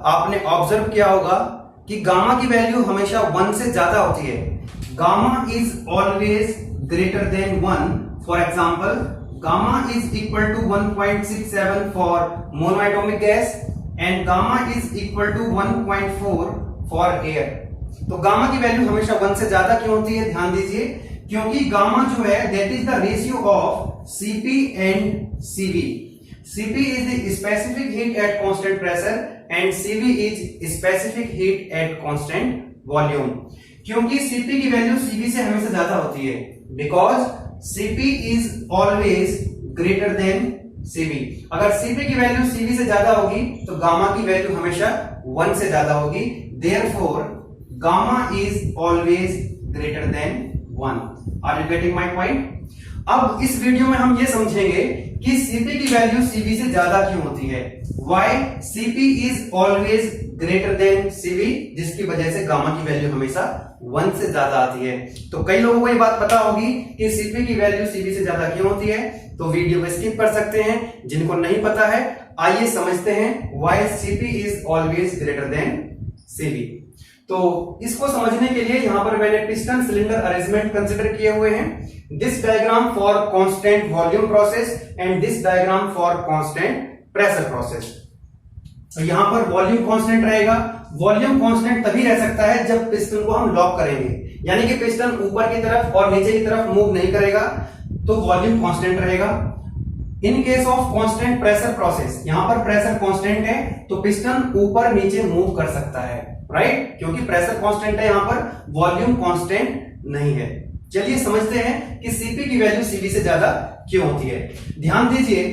आपने ऑब्जर्व किया होगा कि गामा की वैल्यू हमेशा 1 से ज्यादा होती है। Gamma is always greater than 1। For example, gamma is equal to 1.67 for monoatomic gas and gamma is equal to 1.4 for air. तो गामा की वैल्यू हमेशा 1 से ज्यादा क्यों होती है? ध्यान दीजिए, क्योंकि गामा जो है that is the ratio of Cp and Cv। Cp is the specific heat at constant pressure and Cv is specific heat at constant volume। क्योंकि Cp की वैल्यू Cv से हमेशा ज्यादा होती है, because Cp is always greater than Cv। अगर Cp की value Cv से ज्यादा होगी तो गामा की वैल्यू हमेशा 1 से ज्यादा होगी, therefore gamma is always greater than 1। Are you getting my point? अब इस वीडियो में हम ये समझेंगे कि Cp की वैल्यू Cv से ज्यादा क्यों होती है। Why Cp is always greater than Cv, जिसकी वजह से गामा की वैल्यू हमेशा 1 से ज्यादा आती है। तो कई लोगों को ये बात पता होगी कि Cp की वैल्यू Cv से ज्यादा क्यों होती है, तो वीडियो को स्किप कर सकते हैं। जिनको नहीं पता है, आइए समझते हैं why Cp is always greater than Cv। तो इसको समझने के लिए यहां पर मैंने पिस्टन सिलेंडर अरेंजमेंट कंसीडर किए हुए हैं। This diagram for constant volume process and this diagram for constant pressure process. तो यहां पर वॉल्यूम कांस्टेंट रहेगा। वॉल्यूम कांस्टेंट तभी रह सकता है जब पिस्टन को हम लॉक करेंगे, यानी कि पिस्टन ऊपर की तरफ और नीचे की तरफ मूव नहीं करेगा, तो वॉल्यूम कांस्टेंट रहेगा। इन case of constant pressure process, यहां पर प्रेशर कांस्टेंट है तो पिस्टन ऊपर नीचे मूव कर सकता है, राइट, क्योंकि प्रेशर कांस्टेंट है, यहां पर वॉल्यूम कांस्टेंट नहीं है। चलिए समझते हैं कि Cp की वैल्यू Cv से ज्यादा क्यों होती है। ध्यान दीजिए,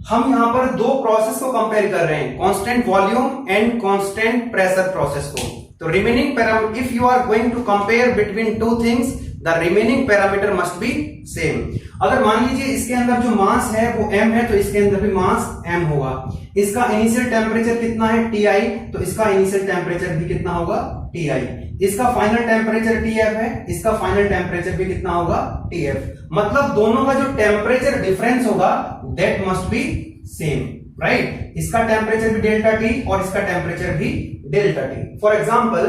हम यहां पर दो प्रोसेस को कंपेयर कर रहे हैं, constant volume and constant pressure process को। तो remaining parameter, if you are going to compare between two things, the remaining parameter must be same. अगर मान लीजिए इसके अंदर जो मास है वो m है, तो इसके अंदर भी मास m होगा। इसका इनिशियल टेम्परेचर कितना है? Ti, तो इसका इनिशियल टेम्परेचर भी कितना होगा? Ti। इसका फाइनल टेम्परेचर Tf है, इसका फाइनल टेम्परेचर भी कितना होगा? Tf। मतलब दोनों का जो टेम्परेचर डिफरेंस होगा that must be same, right. इसका टेम्परेचर भी डेल्टा T और इसका टेम्परेचर भी डेल्टा T। फॉर एग्जांपल,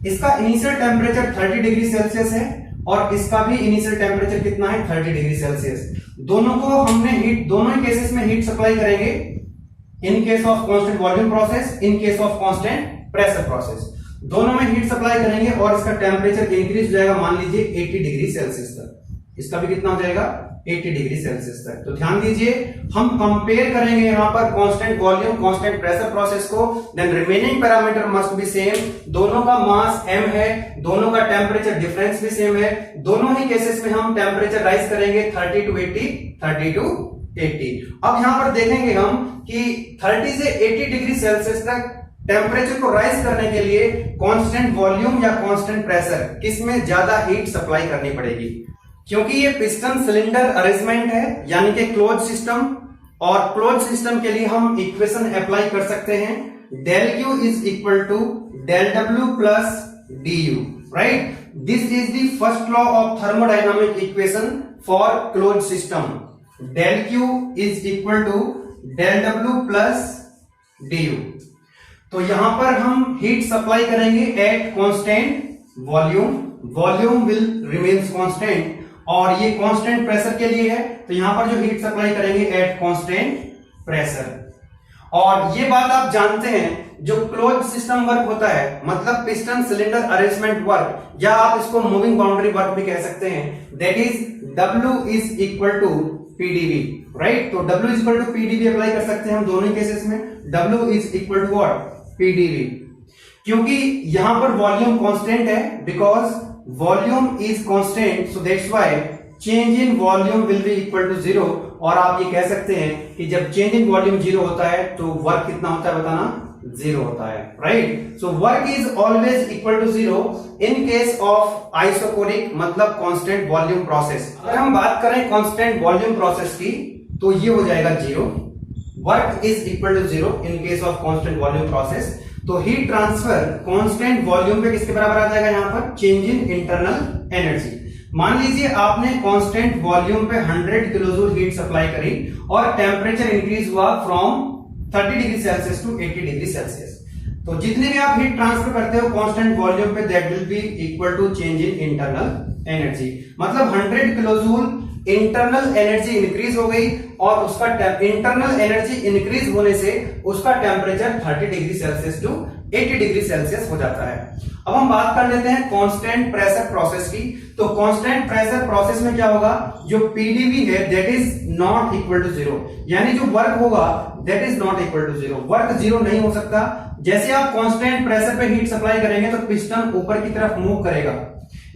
इसका इनिशियल टेम्परेचर 30 डिग्री सेल्सियस है और इसका भी इनिशियल टेम्परेचर कितना है? 30 डिग्री सेल्सियस। दोनों को हमने हीट, दोनों ही केसेस में हीट सप्लाई करेंगे, इन case of constant volume process, in case of constant pressure process. दोनों में हीट सप्लाई करेंगे और इसका टेम्परेचर इंक्रीज हो जाएगा, मान लीजिए 80 डिग्री सेल्सियस तक। इसका भी कितना हो जाएगा? 80 डिग्री सेल्सियस तक। तो ध्यान दीजिए, हम कंपेयर करेंगे यहां पर constant volume constant pressure process को, then remaining parameter must be same. दोनों का मास m है, दोनों का टेम्परेचर डिफरेंस भी सेम है। दोनों ही केसेस में हम टेम्परेचर राइज करेंगे 30 टू 80, 30 टू 80। अब यहां पर देखेंगे हम कि 30 से 80 डिग्री सेल्सियस तक टेम्परेचर को राइज करने के लिए कांस्टेंट वॉल्यूम या कांस्टेंट प्रेशर, किसमें ज्यादा हीट सप्लाई करनी पड़ेगी? क्योंकि ये पिस्टन सिलेंडर अरेंजमेंट है, यानी कि क्लोज सिस्टम, और क्लोज सिस्टम के लिए हम इक्वेशन अप्लाई कर सकते हैं, del Q is equal to del W plus du, right? This is the first law of thermodynamic equation for closed system. Del Q is equal to del W plus du। तो यहां पर हम heat supply करेंगे eight constant volume, volume will remains constant, और ये constant pressure के लिए है, तो यहां पर जो हीट सप्लाई करेंगे एट कांस्टेंट प्रेशर। और ये बात आप जानते हैं, जो क्लोज सिस्टम वर्क होता है, मतलब पिस्टन सिलेंडर अरेंजमेंट वर्क, या आप इसको मूविंग बाउंड्री वर्क भी कह सकते हैं, that is W is equal to PdV, right. तो W is equal to PdV apply कर सकते हैं हम दोनों केसेस में। W is equal to what? PdV। क्योंकि यहां पर वॉल्यूम कांस्टेंट है, because volume is constant, so that's why change in volume will be equal to 0। और आप ये कह सकते हैं कि जब चेंज इन वॉल्यूम 0 होता है तो वर्क कितना होता है बताना? 0 होता है, right. So work is always equal to 0 in case of isochoric, मतलब कांस्टेंट वॉल्यूम प्रोसेस। अगर हम बात करें कांस्टेंट वॉल्यूम प्रोसेस की, तो ये हो जाएगा 0। Work is equal to 0 in case of constant volume process. तो हीट ट्रांसफर कांस्टेंट वॉल्यूम पे किसके बराबर आ जाएगा? यहां पर चेंज इन इंटरनल एनर्जी। मान लीजिए आपने कांस्टेंट वॉल्यूम पे 100 किलोजूल हीट सप्लाई करी और टेम्परेचर इंक्रीज हुआ from 30 degree Celsius to 80 degree Celsius. तो जितने भी आप हीट ट्रांसफर करते हो कांस्टेंट वॉल्यूम पे, that will be equal to change in internal energy. मतलब 100 kilo joule internal energy increase हो गई और उसका इंटरनल एनर्जी इंक्रीज होने से उसका temperature 30 degree Celsius to 80 degree Celsius हो जाता है। अब हम बात कर लेते हैं कांस्टेंट प्रेशर प्रोसेस की। तो कांस्टेंट प्रेशर प्रोसेस में क्या होगा, जो पीडीवी है that is not equal to zero, यानी जो वर्क होगा that is not equal to zero, work zero नहीं हो सकता। जैसे आप कांस्टेंट प्रेशर पे हीट सप्लाई करेंगे तो पिस्टन ऊपर की तरफ मूव करेगा,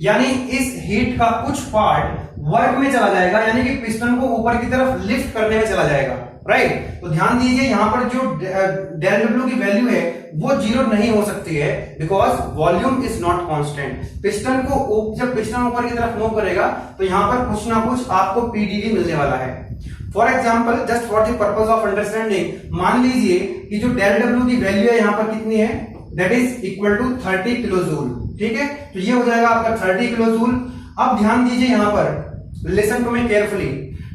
यानी इस हीट का कुछ पार्ट वर्क में चला जाएगा, यानी कि पिस्टन को ऊपर की तरफ लिफ्ट करने में चला जाएगा, राइट। तो ध्यान दीजिए यहां पर जो डेल डब्ल्यू की वैल्यू है वो जीरो नहीं हो सकती है, because volume is not constant. Piston को जब पिस्टन ऊपर की तरफ मूव करेगा तो यहां पर कुछ ना कुछ आपको पीडीवी मिलने वाला है। For example, just for the purpose of understanding, मान लीजिए कि जो डेल डब्ल्यू की वैल्यू है यहां पर कितनी है, that is equal to 30 kilo joule, ठीक है। तो ये हो जाएगा आपका 30 किलो जूल। अब ध्यान दीजिए यहां पर, listen to me carefully,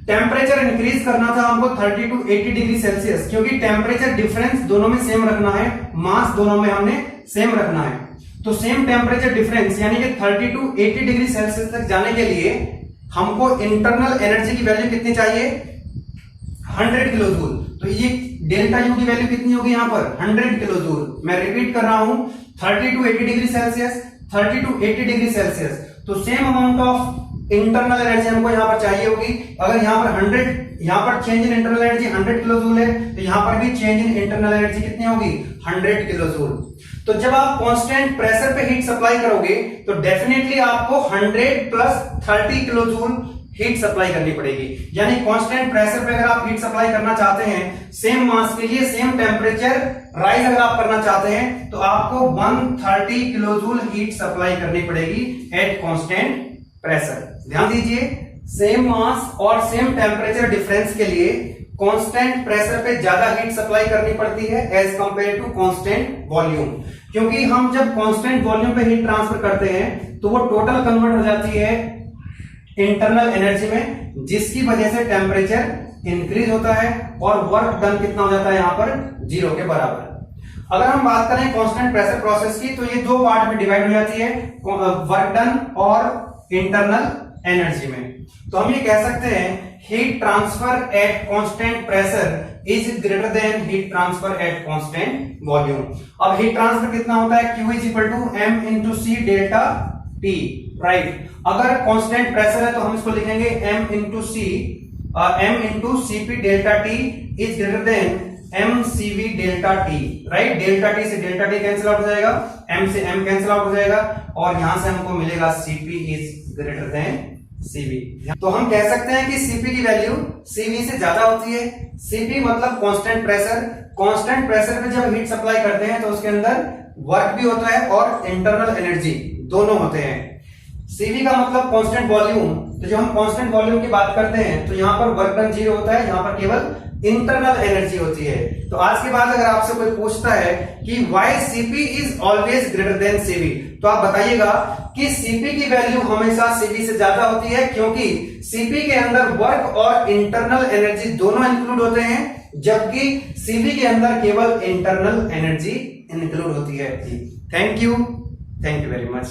temperature increase करना था हमको 30 टू 80 डिग्री सेल्सियस, क्योंकि टेम्परेचर डिफरेंस दोनों में सेम रखना है, मास दोनों में हमने सेम रखना है। तो सेम टेम्परेचर डिफरेंस यानी कि 30 टू 80 डिग्री सेल्सियस तक जाने के लिए हमको इंटरनल एनर्जी की वैल्यू कितनी चाहिए, 100 किलो जूल। तो ये डेल्टा यू की वैल्यू कितनी होगी यहां पर, 100 किलो जूल। मैं रिपीट कर रहा हूं, 30 to 80 degree Celsius, 30 to 80 degree Celsius. तो same amount of internal energy हमको यहां पर चाहिए होगी। अगर यहां पर 100, यहां पर change in internal energy 100 kilo joule है, तो यहां पर भी चेंज इन इंटरनल एनर्जी कितनी होगी, 100 किलो जूल। तो जब आप कांस्टेंट प्रेशर पे हीट सप्लाई करोगे तो डेफिनेटली आपको 100 plus 30 kilo joule heat supply करनी पड़ेगी। यानी कांस्टेंट प्रेशर पे अगर आप हीट सप्लाई करना चाहते हैं, सेम मास के लिए सेम टेम्परेचर राइज अगर आप करना चाहते हैं, तो आपको 130 किलो जूल हीट सप्लाई करनी पड़ेगी एट कांस्टेंट प्रेशर। ध्यान दीजिए, सेम मास और सेम टेम्परेचर डिफरेंस के लिए कांस्टेंट प्रेशर पे ज्यादा हीट सप्लाई करनी पड़ती है as compared to constant volume, क्योंकि हम जब कांस्टेंट वॉल्यूम पे हीट ट्रांसफर करते हैं तो वो टोटल कन्वर्ट हो जाती है इंटरनल एनर्जी में, जिसकी वजह से टेम्परेचर इंक्रीज होता है और वर्क डन कितना हो जाता है यहां पर, जीरो के बराबर। अगर हम बात करें कांस्टेंट प्रेशर प्रोसेस की, तो ये दो पार्ट में डिवाइड हो जाती है, वर्क डन और इंटरनल एनर्जी में। तो हम ये कह सकते हैं heat transfer at constant pressure is greater than heat transfer at constant volume. अब हीट ट्रांसफर कितना होता है, Q is equal to m into C delta T, right. अगर कांस्टेंट प्रेशर है तो हम इसको लिखेंगे m into CP delta T is greater than M CV delta T, right. Delta T से डेल्टा टी कैंसिल आउट हो जाएगा, m से m कैंसिल आउट हो जाएगा और यहां से हमको मिलेगा CP is greater then CV. तो हम कह सकते हैं कि सीपी की वैल्यू सीवी से ज्यादा होती है। सीपी मतलब कांस्टेंट प्रेशर। कांस्टेंट प्रेशर पे जब हीट सप्लाई करते हैं तो उसके अंदर वर्क भी होता है और इंटरनल एनर्जी दोनों होते हैं। सीवी का मतलब कांस्टेंट वॉल्यूम। तो जब हम कांस्टेंट वॉल्यूम की बात करते हैं तो यहाँ पर वर्क डन जीरो होता है, यहाँ पर केवल इंटरनल एनर्जी होती है। तो आज के बाद अगर आपसे कोई पूछता है कि why CP is always greater then CV, तो आप बताइएगा कि सीपी की वैल्यू हमेशा सीवी से ज्यादा होती है, क्योंकि सीपी के अंदर वर्क और इंटरनल एनर्जी दोनों इंक्लूड होते हैं, जबकि सीवी के अंदर केवल इंटरनल एनर्जी इंक्लूड होती है। Thank you very much.